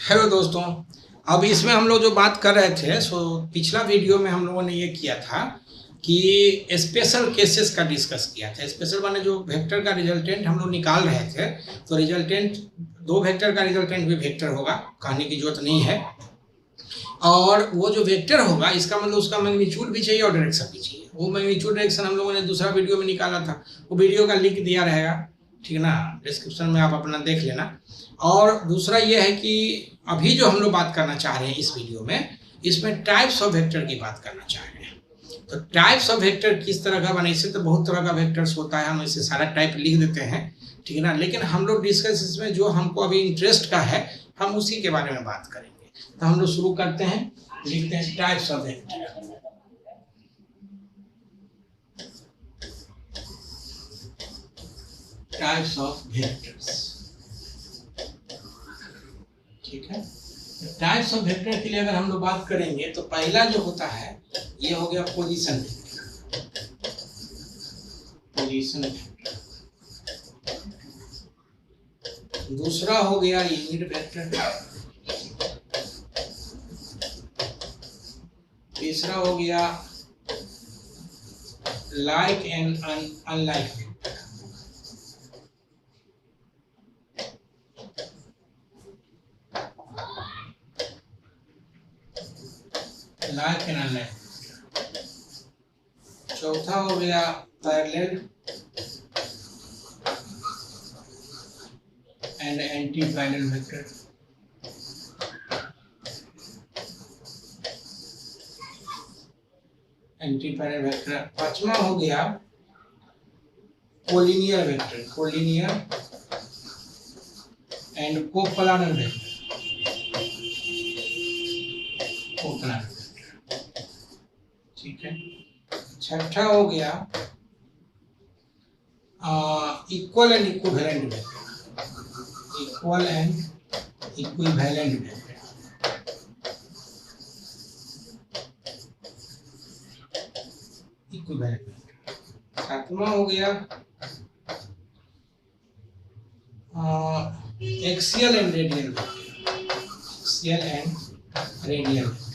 Hello दोस्तों। अब इसमें हम लोग जो बात कर रहे थे पिछला वीडियो में हम लोगों ने ये किया था कि स्पेशल केसेस का डिस्कस किया था। स्पेशल माने जो वेक्टर का रिजल्टेंट हम लोग निकाल रहे थे, तो रिजल्टेंट दो वेक्टर का रिजल्टेंट भी वेक्टर होगा, कहने की जरूरत नहीं है। और वो जो वेक्टर होगा इसका मतलब उसका मैग्नीट्यूड भी चाहिए और डायरेक्शन भी चाहिए। वो मैग्नीट्यूड डायरेक्शन हम लोगों ने दूसरा वीडियो में निकाला था, वो वीडियो का लिंक दिया रहेगा, ठीक है ना, डिस्क्रिप्शन में आप अपना देख लेना। और दूसरा ये है कि अभी जो हम लोग बात करना चाह रहे हैं इस वीडियो में, इसमें टाइप्स ऑफ वेक्टर की बात करना चाह रहे हैं। तो टाइप्स ऑफ वेक्टर किस तरह का बने, इससे तो बहुत तरह का वेक्टर्स होता है, हम इसे सारा टाइप लिख देते हैं, ठीक है ना। लेकिन हम लोग डिस्कस इसमें जो हमको अभी इंटरेस्ट का है हम उसी के बारे में बात करेंगे। तो हम लोग शुरू करते हैं, लिखते हैं types of vector. Types of vectors, ठीक है। टाइप्स ऑफ वेक्टर के लिए अगर हम लोग बात करेंगे तो पहला जो होता है ये हो गया पोजीशन वेक्टर। Position vector. दूसरा हो गया यूनिट वेक्टर। तीसरा हो गया like and unlike vector. Like and unlike. चौथा हो गया parallel and anti parallel vector. Anti parallel vector. पांचवा हो गया collinear vector. Collinear and coplanar vector. Coplanar vector, ठीक है। छठा हो गया equal and equivalent vector. Equal and equivalent vector. Equivalent vector. सातवां हो गया axial and radial vector. Axial and radial vector.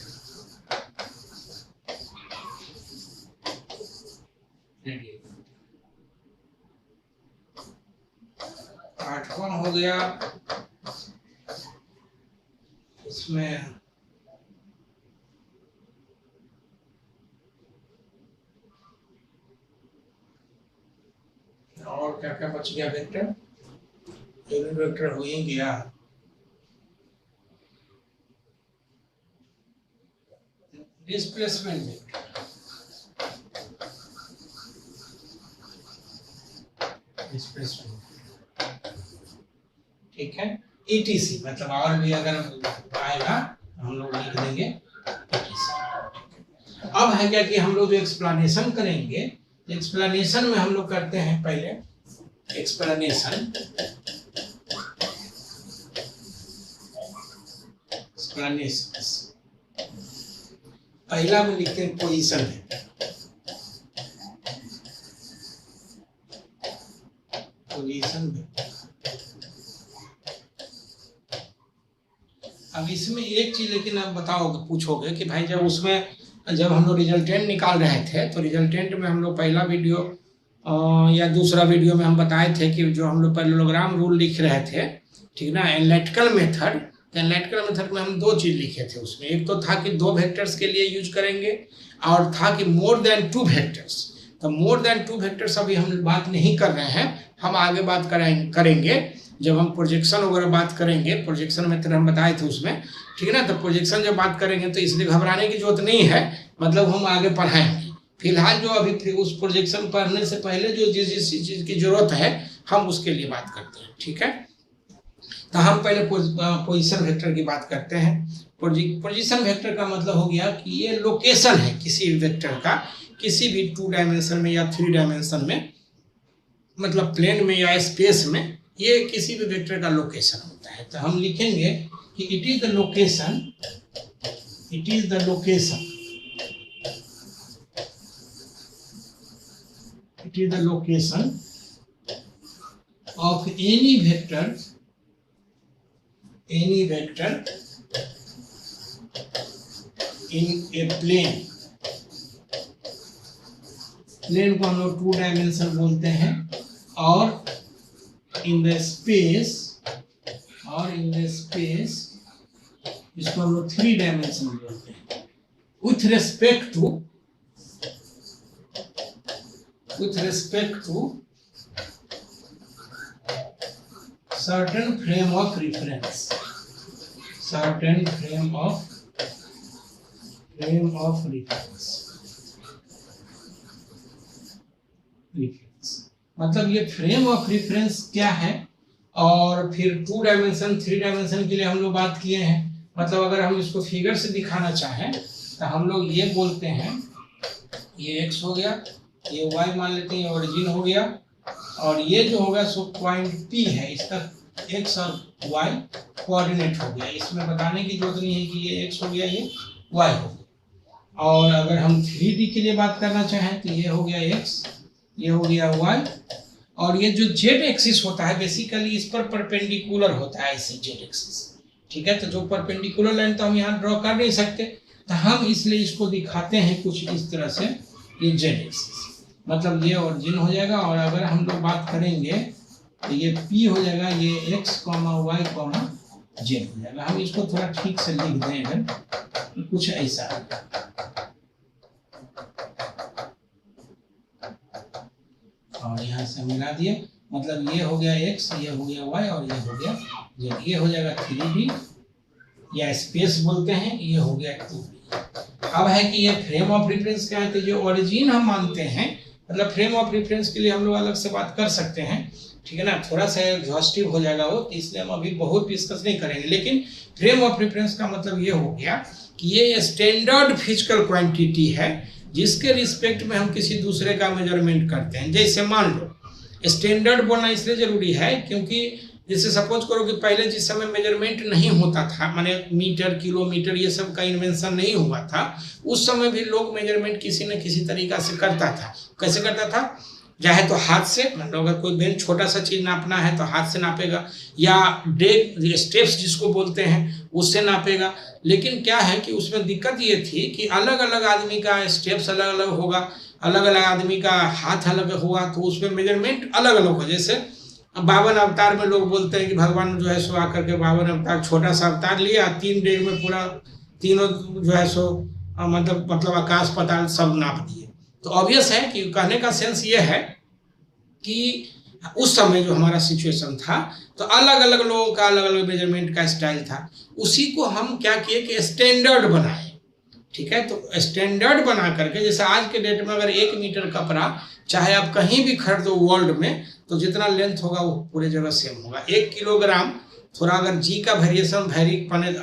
आठवां हो गया इसमें और क्या क्या बच गया वेक्टर, यूनिट वेक्टर हो ही गया। Displacement vector. डिस्प्लेसमेंट, ठीक है। ETC मतलब और भी अगर आएगा हम लोग लिख देंगे ETC। अब है क्या कि हम लोग जो एक्सप्लेनेशन करेंगे, एक्सप्लेनेशन में हम लोग करते हैं पहले एक्सप्लेनेशन। पहला में लिखते हैं पोजीशन वेक्टर। Position vector. अब इसमें एक चीज लेकिन आप बताओगे, पूछोगे कि भाई जब हम लोग रिजल्टेंट निकाल रहे थे तो रिजल्टेंट में हम लोग पहला वीडियो या दूसरा वीडियो में हम बताए थे कि जो हम लोग पैरेललोग्राम रूल लिख रहे थे, ठीक ना, एनालिटिकल मेथड। एनालिटिकल मेथड में हम दो चीज लिखे थे उसमें। एक तो था कि दो वेक्टर्स के लिए यूज करेंगे, और था कि मोर देन टू वेक्टर्स। तो मोर देन टू वेक्टर्स अभी हम बात नहीं कर रहे हैं, हम आगे बात करेंगे जब हम प्रोजेक्शन वगैरह बात करेंगे। प्रोजेक्शन मेथड हम बताए थे उसमें, ठीक है ना। तो प्रोजेक्शन जब बात करेंगे तो इसलिए घबराने की जरूरत नहीं है, मतलब हम आगे पढ़ाएंगे। फिलहाल जो अभी उस प्रोजेक्शन पढ़ने से पहले जो जिस चीज की जरूरत है हम उसके लिए बात करते हैं, ठीक है। तो हम पहले पोजीशन वेक्टर की बात करते हैं। पोजीशन वेक्टर का मतलब हो गया कि ये लोकेशन है किसी वेक्टर का, किसी भी 2 डायमेंशन में या 3 डायमेंशन में, मतलब प्लेन में या स्पेस में, ये किसी भी वेक्टर का लोकेशन होता है। तो हम लिखेंगे कि it is the location, it is the location, it is the location of any vector in a plane, plane को हम लोग 2 डायमेंशन बोलते हैं, और इन द स्पेस, इसको हम लोग 3 डायमेंशन बोलते हैं। With respect to certain frame of reference, मतलब ये फ्रेम ऑफ रेफरेंस क्या है। और फिर 2 डायमेंशन 3 डायमेंशन के लिए हम लोग बात किए हैं। मतलब अगर हम इसको फिगर से दिखाना चाहें तो हम लोग ये बोलते हैं, ये x हो गया, ये y मान लेते हैं, ये ओरिजिन हो गया, और ये जो होगा सो पॉइंट P है, इसका x और y कोऑर्डिनेट हो गया। इसमें बताने की जरूरत नहीं है कि ये x हो गया, ये y हो गया। और अगर हम 3D के लिए बात करना चाहें तो ये हो गया x, ये हो गया y, और ये जो z एक्सिस होता है बेसिकली इस पर परपेंडिकुलर होता है, इसी z एक्सिस। ठीक है, तो जो परपेंडिकुलर लाइन तो हम यहाँ ड्रॉ कर नहीं सकते, तो हम इसलिए इसको दिखाते हैं कुछ इस तरह से, ये z एक्सिस, मतलब ये ओरिजिन हो जाएगा। और अगर हम लोग बात करेंगे तो ये P हो जाएगा, ये x, y, z हो जाएगा। हम इसको थोड़ा ठीक से लिख दें अगर, तो कुछ ऐसा और यहाँ से मिला दिए, मतलब ये हो गया x, ये हो गया y, और ये हो गया z। ये हो जाएगा 3D या स्पेस बोलते हैं, ये हो गया 2D। अब है कि ये फ्रेम ऑफ रेफरेंस क्या है, तो जो ओरिजिन हम मानते हैं, मतलब फ्रेम ऑफ रेफरेंस के लिए हम लोग अलग से बात कर सकते हैं, ठीक है ना, थोड़ा सा एग्जॉस्टिव हो जाएगा वो, इसलिए हम अभी बहुत डिस्कस नहीं करेंगे। लेकिन फ्रेम ऑफ रेफरेंस का मतलब ये हो गया कि ये स्टैंडर्ड फिजिकल क्वांटिटी है जिसके रिस्पेक्ट में हम किसी दूसरे का मेजरमेंट करते हैं। जैसे मान लो, स्टैंडर्ड बोलना इसलिए जरूरी है क्योंकि जैसे सपोज करो कि पहले जिस समय मेजरमेंट नहीं होता था, माने मीटर, किलोमीटर, ये सब का इन्वेंशन नहीं हुआ था, उस समय भी लोग मेजरमेंट किसी न किसी तरीका से करता था। कैसे करता था, चाहे तो हाथ से, मतलब अगर कोई बेंच छोटा सा चीज नापना है तो हाथ से नापेगा, या डे स्टेप्स जिसको बोलते हैं उससे नापेगा। लेकिन क्या है कि उसमें दिक्कत ये थी कि अलग अलग आदमी का स्टेप्स अलग अलग होगा, अलग अलग आदमी का हाथ अलग होगा, तो उसमें मेजरमेंट अलग अलग हो। जैसे 52 अवतार में लोग बोलते हैं कि भगवान जो है सो आकर के 52 अवतार, छोटा सा अवतार लिया, 3 डेग में पूरा तीनों जो है सो मतलब आकाश पाताल सब नाप दिए। तो ऑब्वियस है कि कहने का सेंस ये है कि उस समय जो हमारा सिचुएशन था तो अलग अलग लोगों का अलग अलग मेजरमेंट का स्टाइल था। उसी को हम क्या किए कि स्टैंडर्ड बनाए। ठीक है, तो स्टैंडर्ड बना करके, जैसे आज के डेट में अगर 1 मीटर कपड़ा चाहे आप कहीं भी खरीदो वर्ल्ड में, तो जितना लेंथ होगा वो पूरे जगह सेम होगा। 1 किलोग्राम, थोड़ा अगर जी का वेरिएशन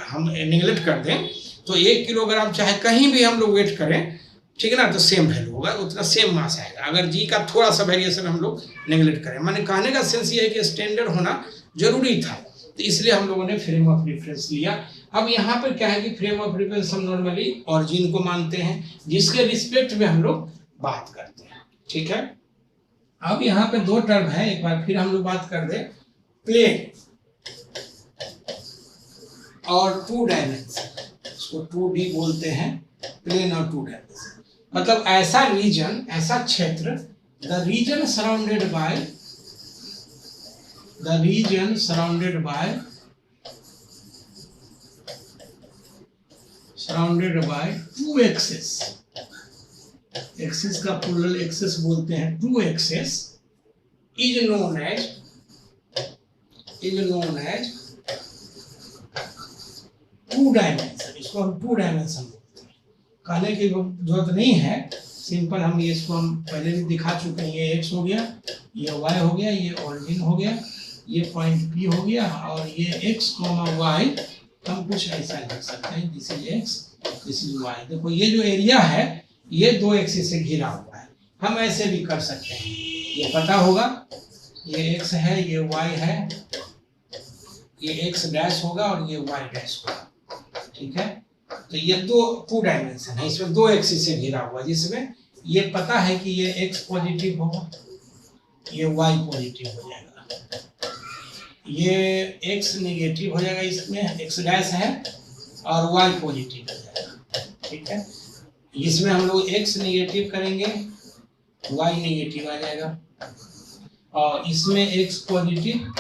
हम निगलेक्ट कर दें तो 1 किलोग्राम चाहे कहीं भी हम लोग वेट करें, ठीक है ना, तो सेम वैल्यू होगा, उतना सेम मास आएगा। अगर जी का थोड़ा सा वेरिएशन हम लोग नेगलेक्ट करें, माने कहने का सेंस ये है कि स्टैंडर्ड होना जरूरी था, तो इसलिए हम लोगों ने फ्रेम ऑफ रेफरेंस लिया। अब यहाँ पर क्या है कि फ्रेम ऑफ रेफरेंस हम नॉर्मली ओरिजिन को मानते हैं जिसके रिस्पेक्ट में हम लोग बात करते हैं। ठीक है, अब यहाँ पे 2 टर्म है, एक बार फिर हम लोग बात कर दें, प्लेन और 2 डायमेंशन, इसको 2D बोलते हैं, प्लेन और 2 डायमेंशन। मतलब ऐसा रीजन, ऐसा क्षेत्र, the region surrounded by 2 axes, axis का प्लूरल एक्सेस बोलते हैं, 2 axes is known as 2 dimension. इसको हम 2 डायमेंशन बोलते हैं। कहने की जरूरत नहीं है, सिंपल हम ये इसको हम पहले भी दिखा चुके हैं। ये x हो गया, ये y हो गया, ये ओरिजिन हो गया, ये पॉइंट P हो गया, और ये x, y हम कुछ ऐसा लिख सकते हैं, this is x, this is y। देखो ये जो एरिया है ये 2 एक्सिस से घिरा हुआ है। हम ऐसे भी कर सकते हैं, ये पता होगा, ये x है, ये y है, ये x डैश होगा और ये y डैश होगा। ठीक है, तो ये 2 डायमेंशन है, इसमें 2 एक्सिस से घिरा हुआ, जिसमें ये पता है कि ये x पॉजिटिव होगा, ये y पॉजिटिव हो जाएगा, ये x नेगेटिव हो जाएगा, इसमें x डैश है और y पॉजिटिव हो जाएगा। ठीक है। इसमें हम लोग x निगेटिव करेंगे, y निगेटिव आ जाएगा, और इसमें x पॉजिटिव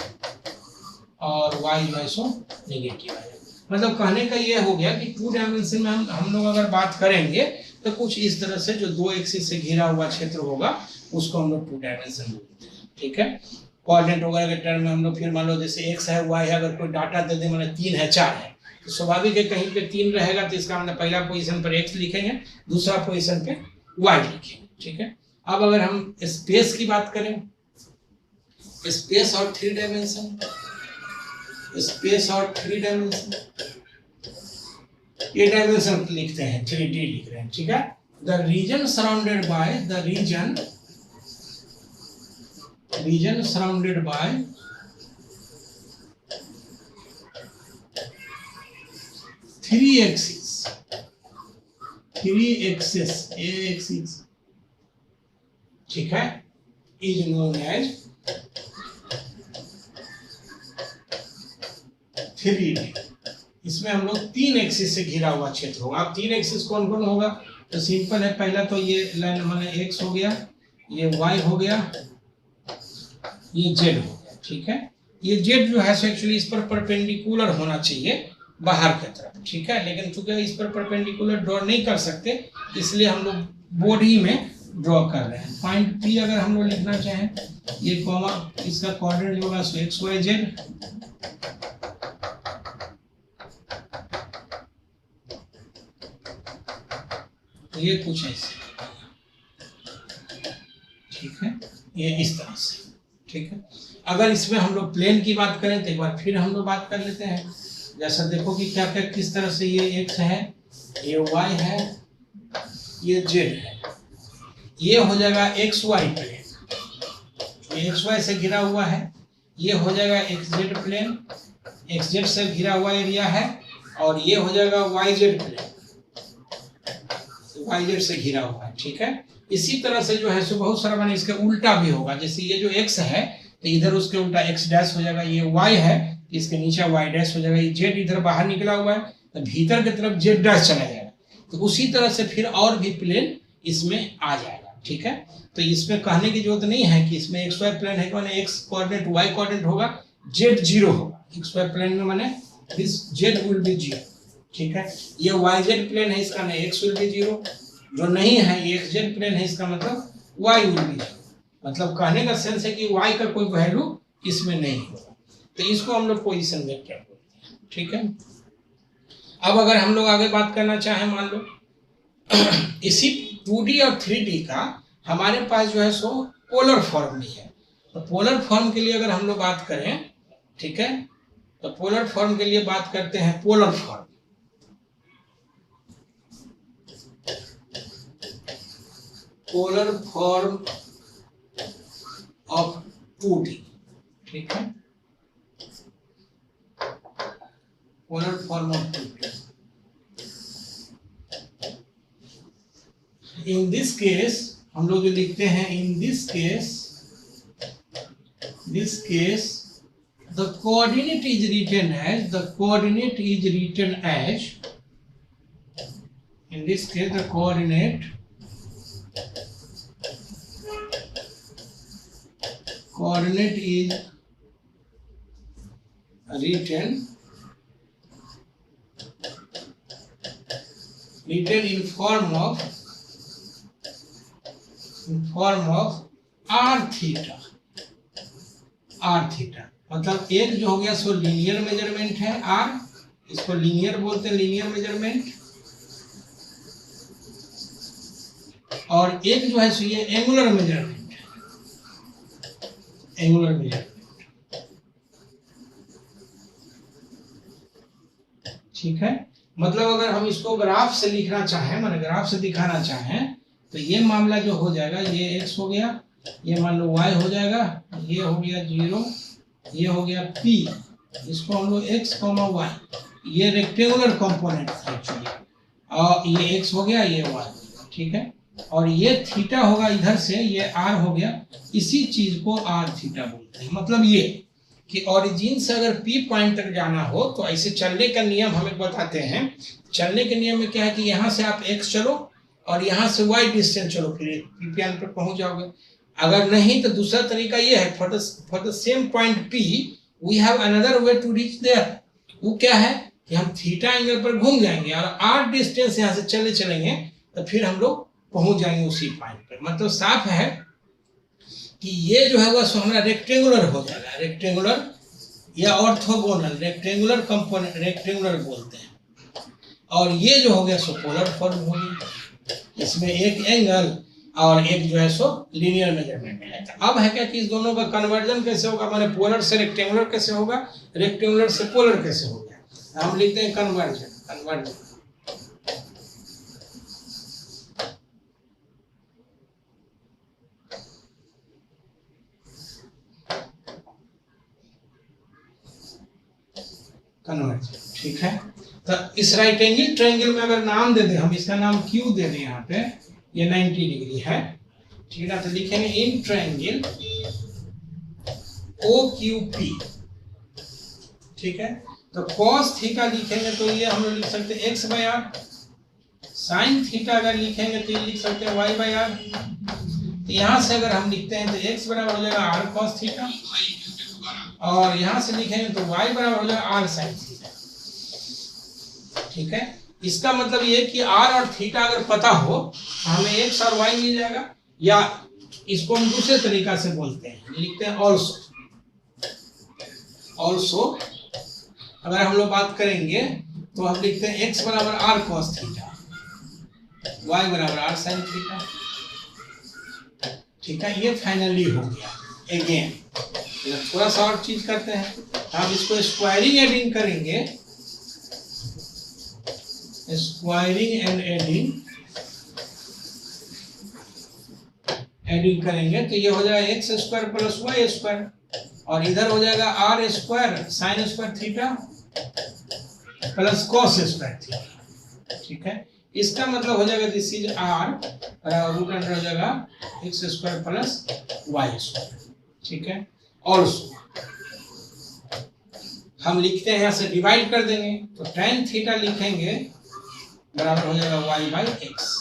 और y जो है सो निगेटिव आ जाएगा। मतलब कहने का ये हो गया कि 2 डायमेंशन में हम लोग अगर बात करेंगे तो कुछ इस तरह से जो 2 एक्सिस से घिरा हुआ क्षेत्र होगा उसको हम लोग 2 डायमेंशन बोलते हैं, ठीक है। कोऑर्डिनेट वगैरह के टर्म में हम लोग फिर मान लो जैसे x है y है, अगर कोई डाटा दे दे, मतलब 3 है 4 है, तो स्वाभाविक है कहीं पे 3 रहेगा तो इसका मतलब पहला पोजीशन पर x लिखेंगे, दूसरा पोजीशन पे y लिखेंगे, ठीक है। अब अगर हम स्पेस की बात करें, स्पेस और 3 डायमेंशन, स्पेस और 3 डायमेंशन, ये डायमेंशन लिखते हैं 3D लिख रहे हैं, ठीक है। The region surrounded by, the region surrounded by three axis axis, ठीक है, इज नोन एज 3D। इसमें हम लोग 3 एक्सिस से घिरा हुआ क्षेत्र होगा। अब 3 एक्सिस कौन कौन होगा, तो सिंपल है, पहला तो ये लाइन माने x हो गया, ये y हो गया, ये z हो गया, ठीक है। ये z जो है एक्चुअली इस पर परपेंडिकुलर होना चाहिए बाहर की तरफ, ठीक है, लेकिन चूंकि इस पर परपेंडिकुलर ड्रॉ नहीं कर सकते इसलिए हम लोग बॉडी में ड्रॉ कर रहे हैं। पॉइंट P अगर हम लोग लिखना चाहें, ये कॉमा इसका कोऑर्डिनेट होगा सो x y z, ये कुछ ऐसे, ठीक है, ये इस तरह से, ठीक है। अगर इसमें हम लोग प्लेन की बात करें तो एक बार फिर हम लोग बात कर लेते हैं। जैसा देखो कि क्या क्या किस तरह से ये x है, ये y है, ये z है, ये हो जाएगा xy प्लेन, ये xy से घिरा हुआ है, ये हो जाएगा xz प्लेन, xz से घिरा हुआ एरिया है, और ये हो जाएगा yz प्लेन, yz से घिरा हुआ है, ठीक है। इसी तरह से जो है सो बहुत सारा माने इसके उल्टा भी होगा, जैसे ये जो x है तो इधर उसके उल्टा x डैश हो जाएगा, ये y है इसके नीचे y डैश हो जाएगा, ये z इधर बाहर निकला हुआ है तो भीतर की तरफ z डैश चला जाएगा, तो उसी तरह से फिर और भी प्लेन इसमें आ जाएगा, ठीक है। तो इसमें कहने की जरूरत नहीं है कि इसमें xy प्लेन है कि माने x कोऑर्डिनेट y कोऑर्डिनेट होगा, z 0 होगा xy प्लेन में, माने दिस z विल बी 0, ठीक है। ये yz प्लेन है, इसका ना x विल बी 0, जो नहीं है ये xz प्लेन है, इसका मतलब y विल बी 0, मतलब कहने का सेंस है कि y का कोई वैल्यू इसमें नहीं होगा, तो इसको हम लोग पोजीशन वेक्टर बोलते हैं, ठीक है। अब अगर हम लोग आगे बात करना चाहें, मान लो इसी 2D और 3D का हमारे पास जो है सो पोलर फॉर्म भी है, तो पोलर फॉर्म के लिए अगर हम लोग बात करें, ठीक है, तो पोलर फॉर्म के लिए बात करते हैं polar form, polar form of 2D, ठीक है, polar form of 2D। In this case हम लोग जो लिखते हैं, in this case the coordinate is written as, the coordinate is written as, in this case the coordinate is written in form of r theta, मतलब एक जो हो गया सो लीनियर मेजरमेंट है r, इसको लीनियर बोलते हैं, लीनियर मेजरमेंट, और एक जो है सो ये एंगुलर मेजरमेंट, एंगुलर मेजरमेंट, ठीक है। मतलब अगर हम इसको ग्राफ से लिखना चाहें, माने ग्राफ से दिखाना चाहें, तो ये मामला जो हो जाएगा, ये x हो गया, ये मान लो y हो जाएगा, ये हो गया 0, ये हो गया p, इसको हम लोग x, y, ये रेक्टेंगुलर कंपोनेंट है एक्चुअली, और ये x हो गया, ये y, ठीक है, और ये थीटा होगा इधर से, ये r हो गया, इसी चीज को r थीटा बोलते हैं। मतलब कि ओरिजिन से अगर पी पॉइंट तक जाना हो तो ऐसे चलने का नियम हमें बताते हैं। चलने के नियम में क्या है कि यहाँ से आप x चलो और यहाँ से y डिस्टेंस चलो, फिर पी पॉइंट पर पहुंच जाओगे। अगर नहीं तो दूसरा तरीका ये है, for the same point P we have another way to reach there. वो क्या है कि हम थीटा एंगल पर घूम जाएंगे और r डिस्टेंस यहाँ से चलेंगे तो फिर हम लोग पहुंच जाएंगे उसी पॉइंट पर। मतलब साफ है कि ये जो है वह सो हमारा रेक्टेंगुलर हो जाएगा, रेक्टेंगुलर या ऑर्थोगोनल, रेक्टेंगुलर कंपोनेंट, रेक्टेंगुलर बोलते हैं। और ये जो हो गया सो पोलर फॉर्म हो गया, इसमें एक एंगल और एक जो है सो लीनियर मेजरमेंट है। अब है क्या कि इस दोनों का कन्वर्जन कैसे होगा, माने पोलर से रेक्टेंगुलर कैसे होगा, रेक्टेंगुलर से पोलर कैसे हो गया। हम लिखते हैं कन्वर्जन। कन्वर्जन, ठीक है। तो इस राइट एंगल ट्रायंगल में अगर नाम दे दे, हम इसका नाम क्यू दे दें, यहाँ पे ये 90 डिग्री है, ठीक है। तो लिखेंगे इन ट्रायंगल OQP, ठीक है। तो cos थीटा लिखेंगे तो ये हम लोग लिख सकते हैं x/r, sin थीटा अगर लिखेंगे तो ये लिख सकते हैं y/r। तो यहाँ से अगर हम लिखते हैं तो x बराबर हो जाएगा r cos थीटा और यहाँ से लिखेंगे तो y बराबर हो जाएगा r sin थीटा, ठीक है। इसका मतलब ये कि r और थीटा अगर पता हो तो हमें x और y मिल जाएगा, या इसको हम दूसरे तरीका से बोलते हैं, लिखते हैं ऑल्सो। अगर हम लोग बात करेंगे तो हम लिखते हैं x बराबर r cos थीटा, y बराबर r sin थीटा, ठीक है। ये फाइनली हो गया। अगेन थोड़ा सा और चीज करते हैं, हम इसको स्क्वायरिंग एडिंग करेंगे, स्क्वायरिंग एंड एडिंग करेंगे तो ये हो जाएगा X square plus Y square और इधर हो जाएगा R square sine square theta plus cos square theta, ठीक है। इसका मतलब हो जाएगा this is R root under हो जाएगा X square plus Y square, ठीक है। ऑल्सो हम लिखते हैं यहाँ से डिवाइड कर देंगे तो tan थीटा लिखेंगे बराबर हो जाएगा y बाई एक्स।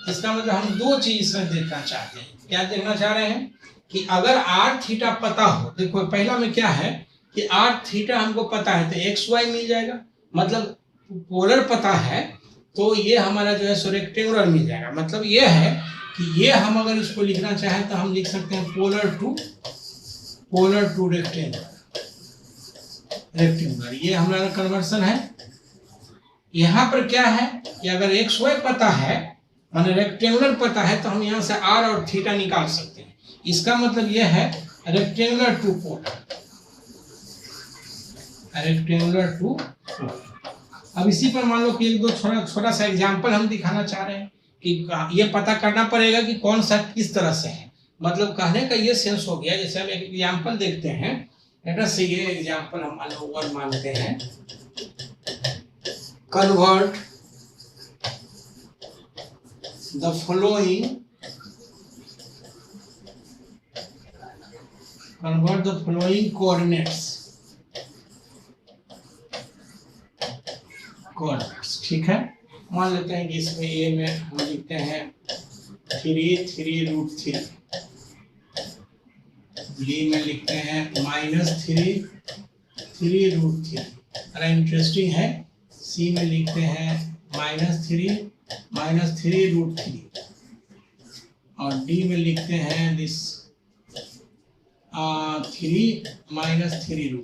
इसका मतलब हम दो चीज इसमें देखना चाहते हैं। क्या देखना चाह रहे हैं कि अगर r थीटा पता हो, देखो पहला में क्या है कि r थीटा हमको पता है तो एक्स वाई मिल जाएगा, मतलब पोलर पता है तो ये हमारा जो है सो रेक्टेंगुलर मिल जाएगा। मतलब ये है कि ये हम अगर इसको लिखना चाहें तो हम लिख सकते हैं पोलर टू रेक्टेंगुलर। ये हमारा कन्वर्सन है। यहाँ पर क्या है कि अगर एक्स वाई पता है माने रेक्टेंगुलर पता है तो हम यहाँ से r और थीटा निकाल सकते हैं। इसका मतलब यह है rectangular to polar, rectangular to polar. अब इसी पर मान लो कि एक दो छोटा सा एग्जांपल हम दिखाना चाह रहे हैं कि ये पता करना पड़ेगा कि कौन सा किस तरह से है। मतलब कहने का ये सेंस हो गया, जैसे हम एक एग्जांपल देखते हैं, लेट अस से ये एग्जांपल हम वन मानते हैं, कन्वर्ट द फॉलोइंग कोऑर्डिनेट्स, ठीक है। मान लेते हैं कि इसमें ए में हम लिखते हैं 3√3, बी में लिखते हैं -3√3, अरे इंटरेस्टिंग है। सी में लिखते हैं -3√3 और डी में लिखते हैं दिस 3 -3√3,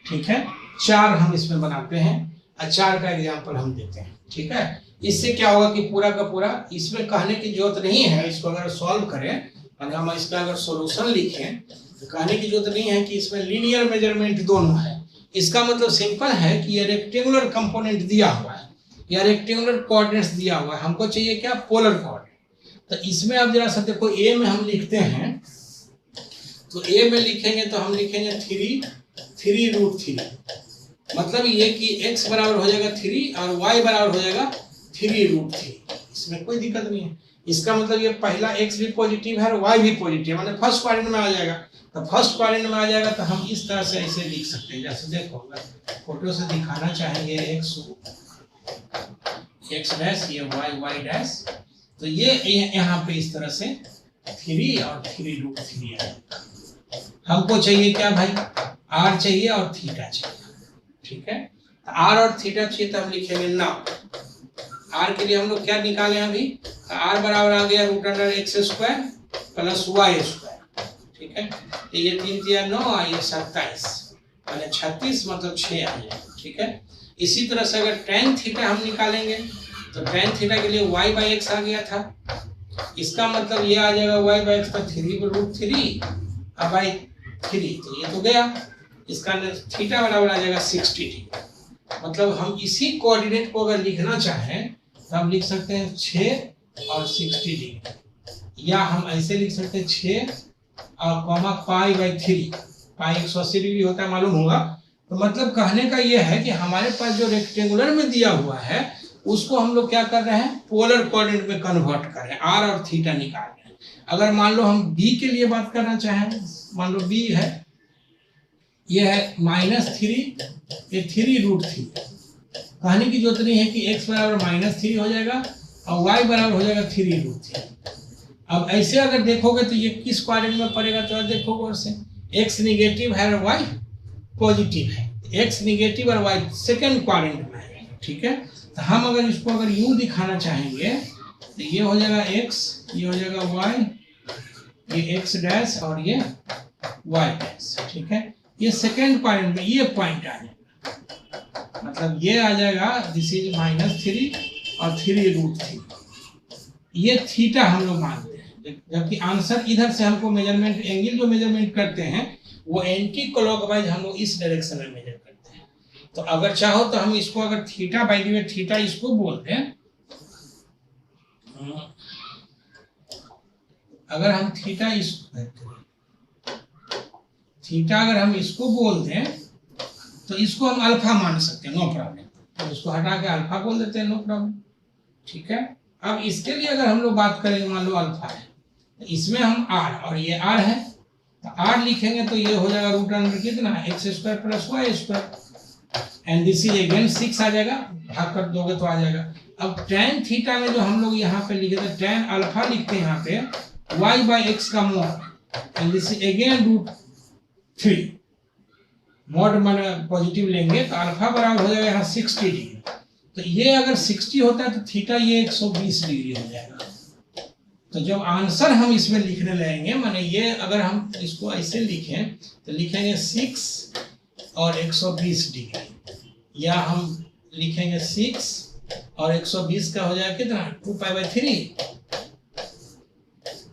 ठीक है। चार हम इसमें बनाते हैं और चार का एग्जांपल हम देते हैं, ठीक है। इससे क्या होगा कि पूरा का पूरा इसमें कहने की जरूरत नहीं है। इसको अगर सॉल्व करें और हम इसका अगर सॉल्यूशन लिखें तो कहने की जरूरत नहीं है कि इसमें लीनियर मेजरमेंट दोनों है। इसका मतलब सिंपल है कि ये रेक्टेंगुलर कंपोनेंट दिया हुआ है या रेक्टेंगुलर कोऑर्डिनेट्स दिया हुआ है, हमको चाहिए क्या पोलर कोऑर्डिनेट। तो इसमें आप जरा सा देखो, ए में हम लिखते हैं तो ए में लिखेंगे तो हम लिखेंगे 3√3, मतलब ये कि x बराबर हो जाएगा 3 और y बराबर हो जाएगा 3√3। इसमें कोई दिक्कत नहीं है। इसका मतलब ये पहला x भी पॉजिटिव है और y भी पॉजिटिव है, मतलब फर्स्ट क्वाड्रेंट में आ जाएगा। तो फर्स्ट क्वाड्रेंट में आ जाएगा तो हम इस तरह से ऐसे लिख सकते हैं, जैसे देखो अगर फोटो से दिखाना चाहेंगे x डैश, ये y डैश, तो ये यहाँ पे इस तरह से 3 और 3√3 आएगा। हमको चाहिए क्या भाई, r चाहिए और थीटा चाहिए, ठीक है। तो r और थीटा चाहिए तो हम लिखेंगे नाउ r के लिए हम लोग क्या निकाले अभी, r बराबर आ गया √x² प्लस y², ठीक है। तो ये 3 3 9 और ये 27 यानी 36 मतलब 6 आ जाएगा, ठीक है। इसी तरह से अगर tan थीटा हम निकालेंगे तो tan थीटा के लिए y/x आ गया था, इसका मतलब ये आ जाएगा y/x का 3√3 और by 3, तो ये तो गया, इसका थीटा बराबर आ जाएगा 60 डिग्री। मतलब हम इसी कोऑर्डिनेट को अगर लिखना चाहें तो हम लिख सकते हैं 6 और 60 डिग्री, या हम ऐसे लिख सकते हैं 6 और कॉमा π/3, पाई 180 डिग्री होता है मालूम होगा। तो मतलब कहने का ये है कि हमारे पास जो रेक्टेंगुलर में दिया हुआ है उसको हम लोग क्या कर रहे हैं, पोलर कोऑर्डिनेट में कन्वर्ट कर रहे हैं, r और थीटा निकाल रहे हैं। अगर मान लो हम b के लिए बात करना चाहें, मान लो b है, ये है -3, ये 3√3, कहने की जरूरत नहीं है कि x बराबर -3 हो जाएगा और y बराबर हो जाएगा 3√3। अब ऐसे अगर देखोगे तो ये किस क्वाड्रेंट में पड़ेगा, तो देखो गौर से, x निगेटिव है और y पॉजिटिव है, x निगेटिव और y सेकंड क्वाड्रेंट में है, ठीक है। तो हम अगर इसको अगर u दिखाना चाहेंगे तो ये हो जाएगा x, ये हो जाएगा y, ये x डैश और ये y डैश, ठीक है। ये सेकंड क्वाड्रेंट में ये पॉइंट आ जाएगा, मतलब ये आ जाएगा दिस इज -3 और 3√3, ये थीटा हम लोग मानते हैं, जबकि आंसर इधर से हमको मेजरमेंट एंगल जो मेजरमेंट करते हैं वो एंटी क्लॉकवाइज हम लोग इस डायरेक्शन में मेजर करते हैं। तो अगर चाहो तो हम इसको अगर theta, by the way theta इसको बोलते हैं, अगर हम थीटा अगर हम इसको बोल दें तो इसको हम अल्फा मान सकते हैं, नो प्रॉब्लम, तो इसको हटा के अल्फा बोल देते हैं, नो प्रॉब्लम, ठीक है। अब इसके लिए अगर हम लोग बात करेंगे, मान लो अल्फा है, तो इसमें हम r और ये r है, तो r लिखेंगे तो ये हो जाएगा √अंडर कितना, x² plus y², and this is again 6 आ जाएगा, भाग कर दोगे तो आ जाएगा। अब tan थीटा में जो हम लोग यहाँ पे लिखे थे tan अल्फा लिखते हैं यहाँ पे y/x का mod, and this is again √3, mod माने पॉजिटिव लेंगे तो अल्फा बराबर हो जाएगा यहाँ 60 डिग्री। तो ये अगर 60 होता है तो थीटा ये 120 डिग्री हो जाएगा। तो जब आंसर हम इसमें लिखने लगेंगे, माने ये अगर हम इसको ऐसे लिखें तो लिखेंगे 6 और 120 डिग्री, या हम लिखेंगे 6 और 120 का हो जाएगा कितना, 2π/3,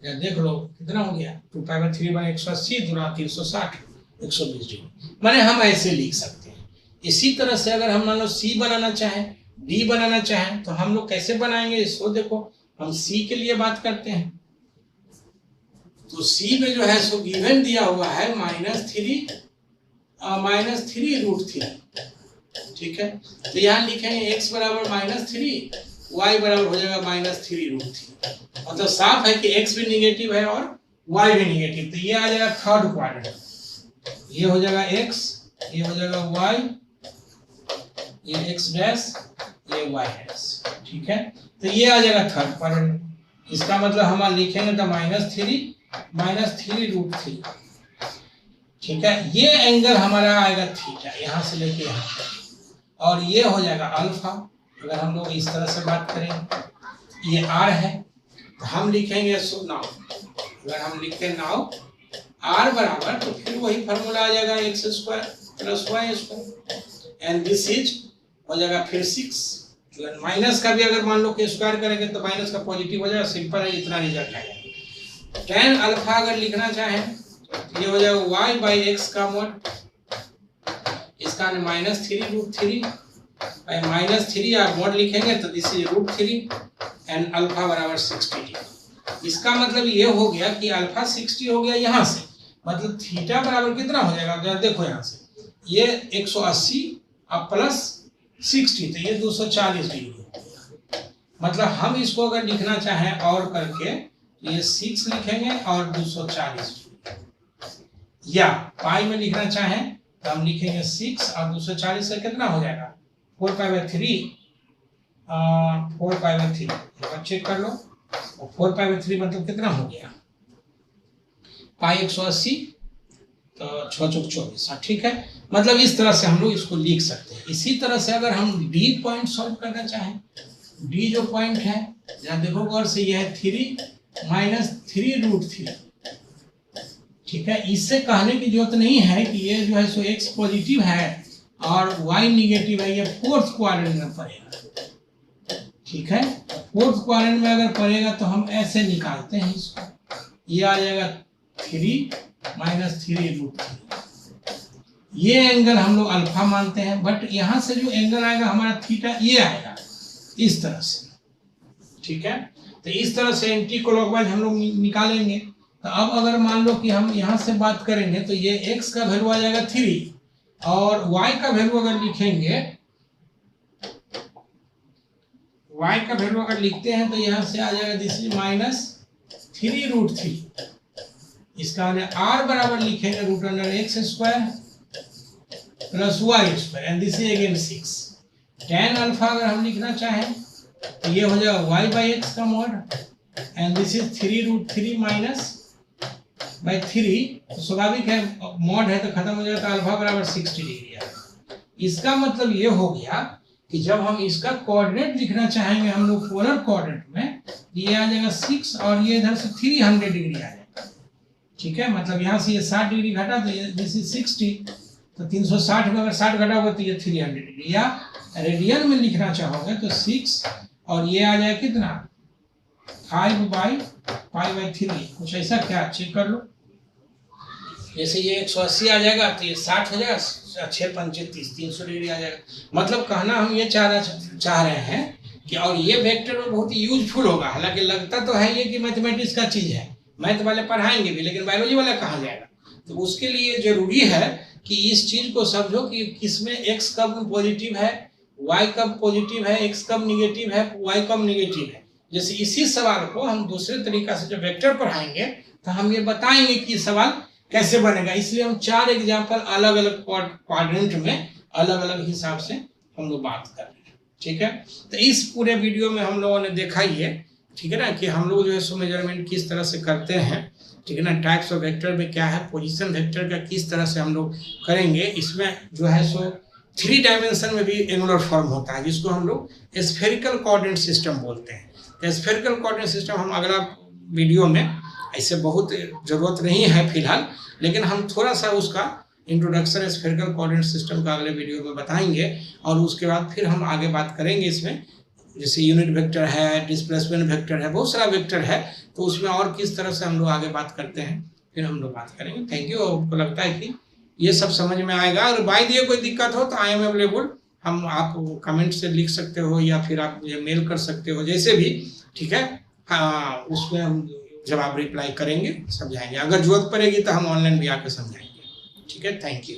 या देख लो कितना हो गया, 2π/3 = 180 × 360, 120 डिग्री, माने हम ऐसे लिख सकते हैं। इसी तरह से अगर हम मान लो सी बनाना चाहें, डी बनाना चाहें, तो हम लोग कैसे बनाएंगे इसको, देखो हम सी के लिए बात करते हैं, तो सी में जो है सो गिवन दिया हुआ है -3 -3√3, ठीक है। तो यहाँ लिखेंगे x बराबर -3, y बराबर हो जाएगा -3√3, मतलब साफ है कि x भी निगेटिव है और y भी निगेटिव, तो ये आ जाएगा थर्ड क्वाड्रेंट, ये हो जाएगा x, ये हो जाएगा y, ये x डैश, ये y डैश, ठीक है। तो ये आ जाएगा थर्ड क्वाड्रेंट, इसका मतलब हम लिखेंगे तो -3 ठीक है। ये एंगल हमारा आएगा थीटा, यहाँ से लेके यहाँ, और ये हो जाएगा अल्फा। अगर हम लोग इस तरह से बात करें, ये r है, तो हम लिखेंगे सो नाउ, अगर हम लिखते नाउ r बराबर, तो फिर वही फॉर्मूला आ जाएगा x² plus y², and this is हो जाएगा फिर 6, माइनस का भी अगर मान लो कि स्क्वायर करेंगे तो माइनस का पॉजिटिव हो जाएगा, सिंपल है, इतना रिजल्ट आएगा। tan अल्फा अगर लिखना चाहें तो ये हो जाएगा y/x का मॉड, इसका -3√3 -3 आप मॉड लिखेंगे तो दिस इज √3 एंड अल्फा बराबर 60। इसका मतलब ये हो गया कि अल्फा 60 हो गया यहाँ से, मतलब थीटा बराबर कितना हो जाएगा, देखो यहाँ से ये 180 अब प्लस 60, तो ये 240 डिग्री हो गया। मतलब हम इसको अगर लिखना चाहें और करके ये 6 लिखेंगे और 240, या पाई में लिखना चाहें तो हम लिखेंगे 6 और 240 से कितना हो जाएगा 4π/3, 4π/3 चेक कर लो। 4π/3 मतलब कितना हो गया पाई 180 तो 6 चौक 24। ठीक है, मतलब इस तरह से हम लोग इसको लिख सकते हैं। इसी तरह से अगर हम डी पॉइंट सॉल्व करना चाहें, डी जो पॉइंट है जहाँ देखो गौर से यह है 3 - 3√3। ठीक है, इससे कहने की जरूरत नहीं है कि ये जो है सो x पॉजिटिव है और y निगेटिव है, ये फोर्थ क्वाड्रेंट में पड़ेगा। ठीक है, फोर्थ क्वाड्रेंट में अगर पड़ेगा तो हम ऐसे निकालते हैं इसको, ये आ जाएगा 3 - 3√3। ये एंगल हम लोग अल्फा मानते हैं, बट यहाँ से जो एंगल आएगा हमारा थीटा ये आएगा इस तरह से। ठीक है, तो इस तरह से एंटी क्लॉकवाइज हम लोग निकालेंगे। तो अब अगर मान लो कि हम यहाँ से बात करेंगे तो ये x का वैल्यू आ जाएगा 3 और y का वैल्यू अगर लिखेंगे, y का वैल्यू अगर लिखते हैं तो यहाँ से आ जाएगा दिस इज -3√3। इसका r बराबर लिखेंगे √x² + y² and this is again 6। tan alpha अगर हम लिखना चाहें तो ये हो जाएगा y/x का मॉड एंड दिस इज 3√3 -/3। तो स्वाभाविक है मॉड है तो खत्म हो जाएगा, अल्फा बराबर 60 डिग्री है। इसका मतलब ये हो गया कि जब हम इसका कोऑर्डिनेट लिखना चाहेंगे हम लोग पोलर कोऑर्डिनेट में, ये आ जाएगा 6 और ये इधर से 300 डिग्री आ जाएगा। ठीक है, मतलब यहाँ से ये 60 डिग्री घटा तो ये दिस इज 60, तो 360 में अगर 60 घटा होगा तो ये 300 डिग्री। या रेडियन में लिखना चाहोगे तो 6 और ये आ जाए कितना 5/π/3, कुछ ऐसा क्या चेक कर लो। जैसे ये 180 आ जाएगा तो ये 60 हो जाएगा, 6 पंचे 30, 300 डिग्री आ जाएगा। मतलब कहना हम ये चाह रहे हैं कि और ये वेक्टर में बहुत ही यूजफुल होगा। हालांकि लगता तो है ये कि मैथमेटिक्स का चीज है, मैथ वाले पढ़ाएंगे भी, लेकिन बायोलॉजी वाला कहाँ जाएगा। तो उसके लिए जरूरी है कि इस चीज को समझो कि किसमें x कब पॉजिटिव है, y कब पॉजिटिव है, x कब निगेटिव है, y कब निगेटिव है। जैसे इसी सवाल को हम दूसरे तरीका से जब वेक्टर पढ़ाएंगे तो हम ये बताएंगे कि सवाल कैसे बनेगा। इसलिए हम 4 एग्जाम्पल अलग अलग क्वाड्रेंट में अलग अलग हिसाब से हम लोग बात कर रहे हैं। ठीक है, तो इस पूरे वीडियो में हम लोगों ने देखा ये, ठीक है ना, कि हम लोग जो है सो मेजरमेंट किस तरह से करते हैं। ठीक है ना, टाइप्स ऑफ वेक्टर में क्या है, पोजीशन वेक्टर का किस तरह से हम लोग करेंगे। इसमें जो है सो 3 डायमेंशन में भी एंगुलर फॉर्म होता है जिसको हम लोग स्फेरिकल कोऑर्डिनेट सिस्टम बोलते हैं। तो स्फेरिकल कोऑर्डिनेट सिस्टम हम अगला वीडियो में, ऐसे बहुत जरूरत नहीं है फिलहाल, लेकिन हम थोड़ा सा उसका इंट्रोडक्शन स्फेरिकल कोऑर्डिनेट सिस्टम का अगले वीडियो में बताएंगे। और उसके बाद फिर हम आगे बात करेंगे इसमें, जैसे यूनिट वेक्टर है, डिस्प्लेसमेंट वेक्टर है, बहुत सारा वेक्टर है, तो उसमें और किस तरह से हम लोग आगे बात करते हैं फिर हम लोग बात करेंगे। Thank you. आपको लगता है कि ये सब समझ में आएगा। और बाय दिए कोई दिक्कत हो तो आई एम अवेलेबल, हम आप कमेंट से लिख सकते हो या फिर आप मुझे मेल कर सकते हो, जैसे भी। ठीक है, हाँ, उसमें हम जवाब रिप्लाई करेंगे, समझाएंगे। अगर जरूरत पड़ेगी तो हम ऑनलाइन भी आकर समझाएंगे। ठीक है, थैंक यू।